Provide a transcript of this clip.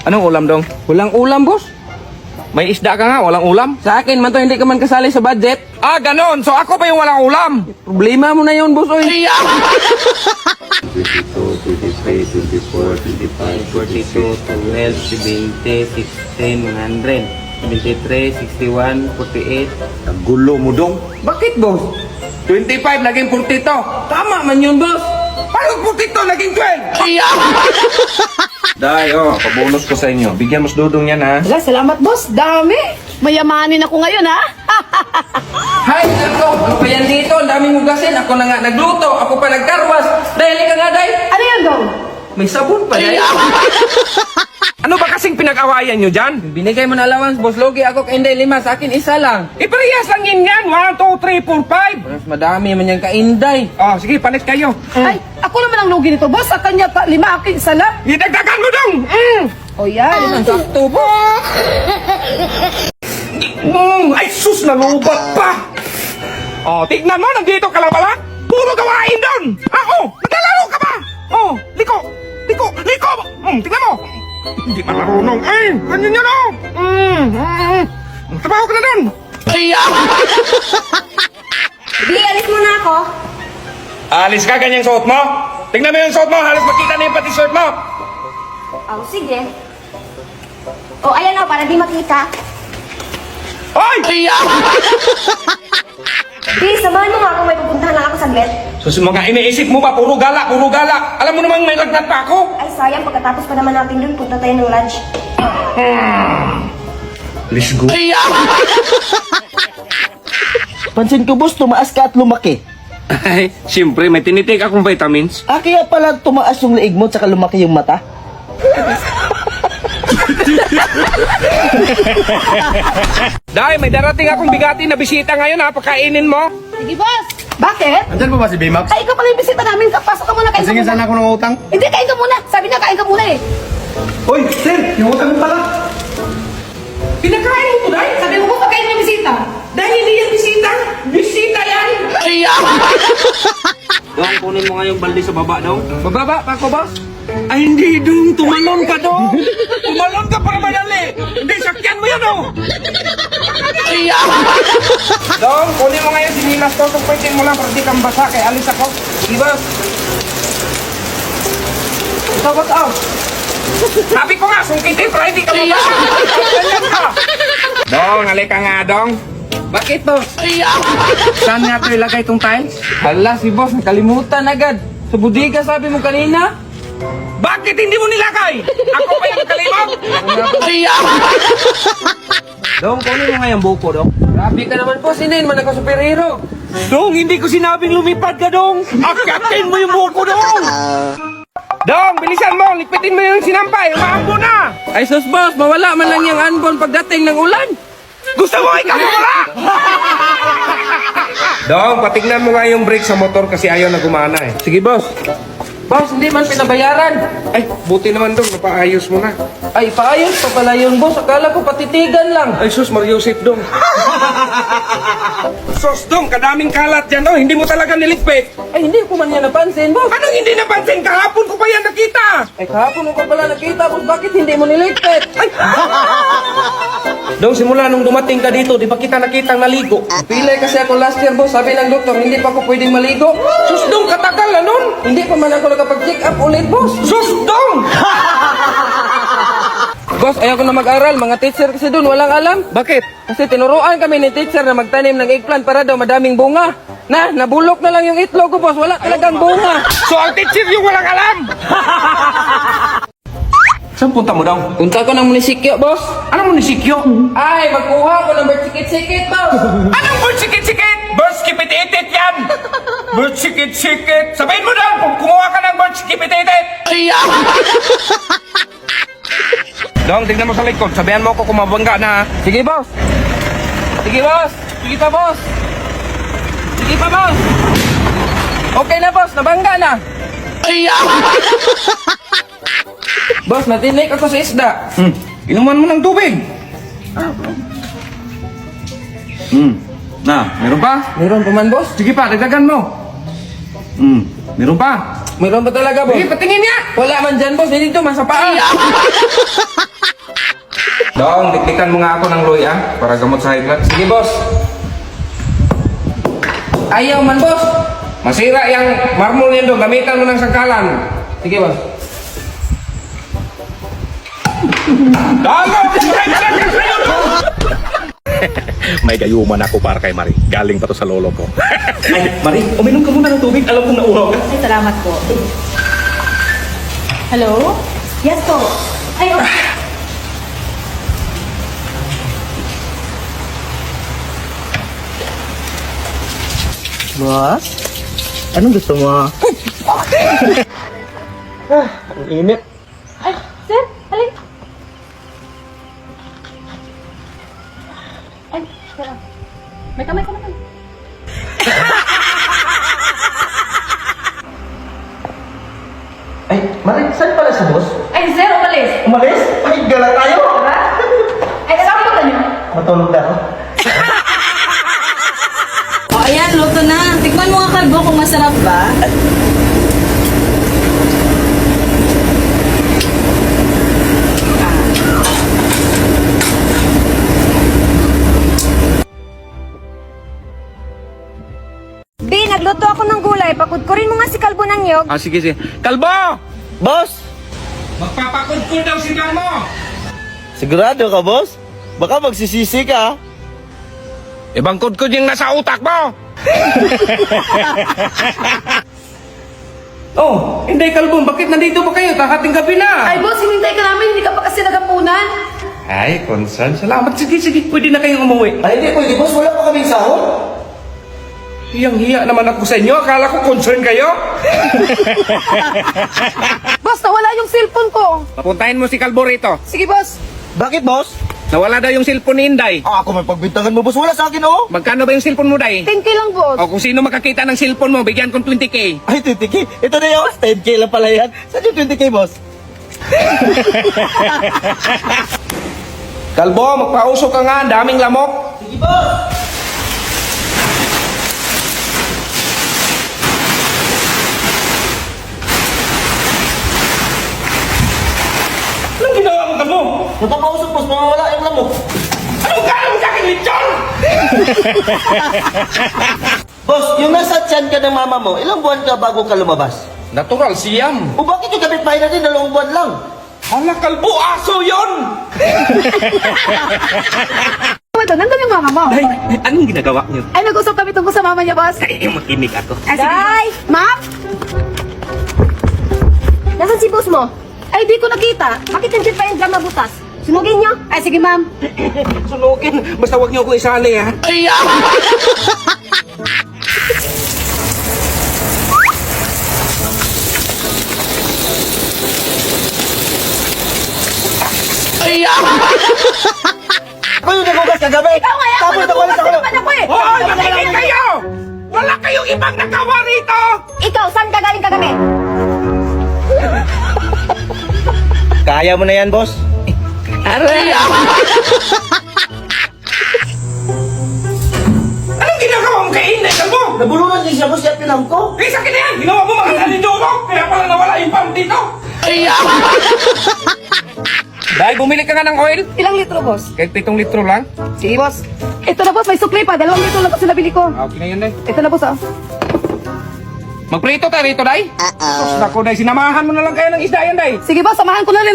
Anong ulam, Dong? Walang ulam, boss. May isda ka nga, walang ulam? Sa akin man to, hindi ka man kasali sa budget. Ah, ganon. So ako pa yung walang ulam. Problema mo na yun, boss. Oy. 22, 23, 24, 25, 42, 12, 70, 16, 100, 73, 61, 48. Ang gulo mo, Dong. Bakit, boss? 25 naging 42. Tama man yun, boss. Paano 42 naging 12? Day, pabonus ko sa inyo. Bigyan mo sa dudong yan, ha? Wala, salamat boss. Dami. Mayamanin ako ngayon ha. Hay, ako. Ano pa yan dito? Ang daming hugasin. Ako na nga nagluto. Ako pa nagkarwas. Dahil ka nga, day. Ano yan daw? May sabon pa, day. Ano ba kasing pinag-awayan nyo dyan? Binigay mo na allowance, boss. Logi ako kay Inday 5. Sa akin, isa lang. Iparehas lang yun yan. 1, 2, 3, 4, 5. Mas madami man yan ka Inday. Oh, sige, palit kayo. Ay, ako naman ang lugi nito boss. Sa kanya pa, 5 akin, isa lang. Idagdagan mo, Dong. O yan. Ang sakto, boss. Ay, sus, nalubat pa. Oh, tignan mo, nandito ka lang pala. Puro gawain doon. Naglalaro ka ba? Oh, liko. Tignan mo. Hindi pa marunong. Ganyan yan, Trabaho ka na doon. Di, alis muna ako. Alis ka, ganyang suot mo. Tignan mo yung suot mo, halos makita na yung pati shirt mo. Oh, sige. Oh, ayan o, para di makita. Hoy! Di, samahan mo nga kung may pupuntahan lang ako saglit. Sus, mga iniisip mo ba, puro gala. Alam mo namang may lagnat pa ako. Ay, sayang, pagkatapos pa naman natin dun, punta tayo ng lunch. Let's go. Pansin ko, boss, tumaas ka at lumaki. Ay, siyempre, may tinitik akong vitamins. Ah, kaya pala tumaas yung leeg mo tsaka lumaki yung mata? Dahil may darating akong bigati na bisita ngayon, ha? Pagkainin mo. Sige boss. Bakit? Andyan pa ba si Baymax? Ay, ikaw pala yung bisita namin. Pasok ka muna, kain ka Sige, muna. sana ako ng utang. Hindi, kain ka muna. Sabi niya, kain ka muna eh. Hoy, sir, yung utang mo pala. Pinakain mo ko, day. Sabi mo boss, pagkain yung bisita. Dahil hindi yan bisita. Bisita yan. Dong, kunin mo nga yung balde sa baba, Dong. Bababa pa ako, boss. Ay, hindi, Dong. Tumalon ka, Dong. Tumalon ka para madali. Hindi, sakyan mo yan, Dong. Dong, kunin mo ngayon sinilas ko. Kung pwede mo lang para di kang basa. Kaya alis ako. Sige, boss. Ito, boss, Sabi ko nga, sungkitin para hindi ka mabasa. Ganyan ka. Dong, halika nga, Dong. Bakit, boss? Saan nga ito ilagay itong tiles? Hala, si boss, nakalimutan agad. Sa budiga, sabi mo kanina. Bakit hindi mo nilagay? Ako pa yung kalimot? Dong, kunin mo nga yung buko, Dong. Grabe ka naman, boss. Hindi naman ako superhero. Dong, hindi ko sinabing lumipad ka, Dong. Akyatin mo yung buko, Dong. Dong, bilisan mo. Lipitin mo yung sinampay. Umaambo na. Ay, sus, boss, mawala man lang yung unborn pagdating ng ulan. Gusto mo ikaw wala? Dong, patignan mo nga yung brake sa motor kasi ayaw na gumana eh. Sige, boss. Boss, hindi man pinabayaran. Ay, buti naman Dong, napaayos mo na. Ay, paayos pa pala yun, boss. Akala ko patitigan lang. Ay, sus, Mariusip Dong. Sus, Dong, kadaming kalat dyan, oh. Hindi mo talaga niligpit. Ay, hindi ko man yan napansin, boss. Anong hindi napansin? Kahapon ko pa yan nakita. Ay, kahapon mo ko pala nakita, boss. Bakit hindi mo niligpit? Ay! Dong, simula nung dumating ka dito, di ba kita nakitang naligo? Pilay kasi ako last year, boss. Sabi ng doktor, hindi pa ako pwedeng maligo. Sus, Dong, katagal na nun. Hindi pa man ako nakapag-check up ulit, boss. Sus, Dong! Boss, ayaw ko na mag-aral. Mga teacher kasi doon, walang alam. Bakit? Kasi tinuruan kami ni teacher na magtanim ng eggplant para daw madaming bunga. Nabulok na lang yung itlog ko, boss. Wala talagang bunga. So, ang teacher yung walang alam? Saan punta mo daw? Punta ko ng munisipyo, boss. Anong munisipyo? Ay, magkuha ko ng birth sikit-sikit, boss. Anong bird sikit-sikit? Bird skipit-itit yan! Bird sikit-sikit! Sabihin mo daw kung kumuha ka ng bird skipit-itit! Dong, tignan mo sa likod. Sabihan mo ako kung mabangga na, ha? Sige, boss. Sige, boss. Sige pa, boss. Sige pa, boss. Okay na, boss. Nabangga na. Boss, natinik ako sa isda. Inuman mo ng tubig. Na, meron pa? Meron pa man, boss. Sige pa, dagdagan mo. Meron pa. Mayroon ba talaga, boss? Sige, patingin niya. Wala man dyan, boss. Dito, man sa paa. Dong, dikdikan mo nga ako ng loy para gamot sa high blood. Sige, boss. Ayaw man, boss. Masira yung marmol yan dong, gamitan mo ng sangkalan. Sige, boss. Dalo! May gayuman ako para kay Marie. Galing pa to sa lolo ko. Ay, Marie, uminom ka muna ng tubig. Alam kong nauhaw ka. Ay, salamat po. Hello? Yes po. Ay, okay. Boss? Anong gusto mo? Ang init. Ay, sir, alin? Ay, sir. May kamay. Ay, Marie, saan pala si boss? Ay, sir, umalis. Umalis? Ay, gala tayo! Ay, saan po niyo? Matulog na ako. O ayan, luto na. Tikman mo nga kalbo kung masarap ba. Bi, nagluto ako ng gulay. Pakudkurin mo nga si Kalbo ng nyog. Ah, sige. Kalbo! Boss! Magpapakudkod daw si mo! Sigurado ka, boss? Baka magsisisi ka. Ibang kudkod yung nasa utak mo! Oh, hindi, Kalbong. Bakit nandito ba kayo? Hating gabi na. Ay, boss, hinintay ka namin. Hindi ka pa kasi nagapunan. Ay, concern. Salamat. Sige. Pwede na kayong umuwi. Ay, hindi pwede, boss. Wala pa kaming sahod. Hiyang-hiya naman ako sa inyo. Akala ko concern kayo. Boss, nawala yung cellphone ko. Papuntahin mo si Kalbo rito. Sige, boss. Bakit, boss? Nawala daw yung cellphone ni Inday. Ako may pagbintangan mo, boss. Wala sa akin, oh. Magkano ba yung cellphone mo, Day? 10K lang, boss. O kung sino makakita ng cellphone mo, bigyan kong 20k. Ay, 20K. Ito na yun, boss. 10K lang pala yan. Saan yung 20K, boss? Kalbo, magpausok ka nga. Ang daming lamok. Sige, boss. Anong ginawa mo, Kalbo? Napapausok, boss. Mawawala yung lamok. Anong gano'n mo sa akin, lechon? Boss, yung nasa tiyan ka ng mama mo, ilang buwan ka bago ka lumabas? Natural, siyam. O bakit yung kapitbahay natin, 2 buwan lang? Hala, Kalbo, aso yon. Ito, nandun yung mama mo. Ay, anong ginagawa niyo? Ay, nag-usap kami tungkol sa mama niya, boss. Ay, makinig ako. Day! Ma'am? Nasaan si boss mo? Ay, di ko nakita. Bakit nandiyan pa yung drama butas? Sunugin niyo. Ay, sige, ma'am. Sunugin. Basta wag niyo ako isali, ha? Ako yung nagugas kagabi. Ikaw nga yan. Tapos nakulis ako. Ako eh. Hoy, makinig kayo! Wala kayong ibang nagawa rito! Ikaw, saan ka galing kagabi? Kaya mo na yan, boss. Anong ginagawa mo kay Inday, Kalbo? Nabulungan din siya, boss. Kaya pinam ko. Eh, sa akin na yan! Ginawa mo mga nalidoro! Kaya pala nawala yung pump dito! Dahil bumili ka nga ng oil, Ilang litro, boss? kahit 7 litro lang. Sige, boss. Ito na, boss. May sukli pa. 2 litro lang kasi nabili ko. Okay na yun, Day. Ito na, boss, ah. Magprito tayo rito, Day. Sus, naku, Day. Sinamahan mo na lang kayo ng isda yan, Day. Sige, boss. Samahan ko na rin.